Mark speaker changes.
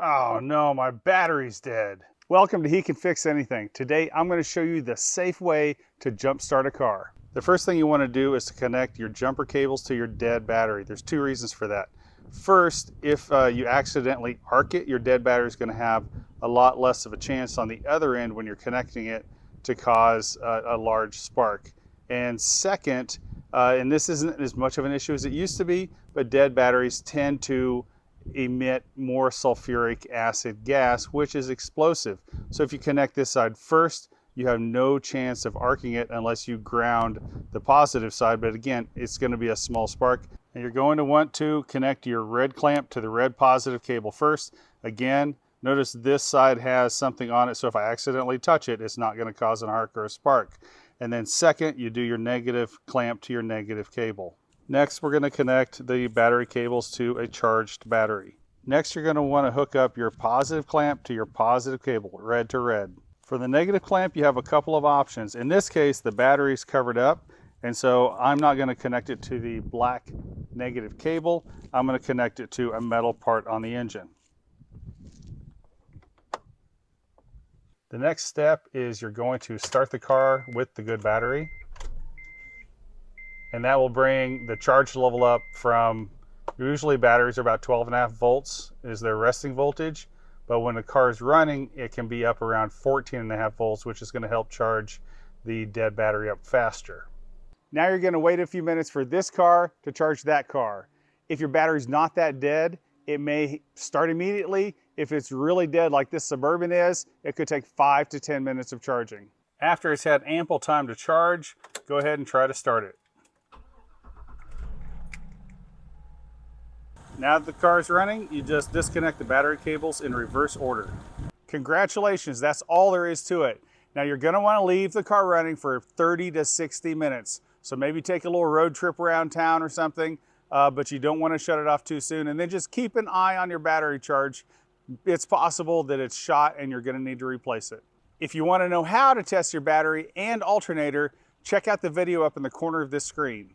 Speaker 1: Oh no, my battery's dead. Welcome to He Can Fix Anything. Today I'm going to show you the safe way to jump start a car. The first thing you want to do is to connect your jumper cables to your dead battery. There's two reasons for that. First, if you accidentally arc it, your dead battery is going to have a lot less of a chance on the other end when you're connecting it to cause a large spark. And second, and this isn't as much of an issue as it used to be, but dead batteries tend to emit more sulfuric acid gas, which is explosive. So if you connect this side first, you have no chance of arcing it unless you ground the positive side. But again, it's going to be a small spark. And you're going to want to connect your red clamp to the red positive cable first. Again, notice this side has something on it, so if I accidentally touch it, it's not going to cause an arc or a spark. And then second, you do your negative clamp to your negative cable. Next, we're going to connect the battery cables to a charged battery. Next, you're going to want to hook up your positive clamp to your positive cable, red to red. For the negative clamp, you have a couple of options. In this case, the battery's covered up, and so I'm not going to connect it to the black negative cable. I'm going to connect it to a metal part on the engine. The next step is you're going to start the car with the good battery. And that will bring the charge level up from, usually batteries are about 12.5 volts is their resting voltage. But when the car is running, it can be up around 14.5 volts, which is going to help charge the dead battery up faster. Now you're going to wait a few minutes for this car to charge that car. If your battery's not that dead, it may start immediately. If it's really dead like this Suburban is, it could take 5 to 10 minutes of charging. After it's had ample time to charge, go ahead and try to start it. Now that the car is running, you just disconnect the battery cables in reverse order. Congratulations, that's all there is to it. Now you're going to want to leave the car running for 30 to 60 minutes. So maybe take a little road trip around town or something, but you don't want to shut it off too soon. And then just keep an eye on your battery charge. It's possible that it's shot and you're going to need to replace it. If you want to know how to test your battery and alternator, check out the video up in the corner of this screen.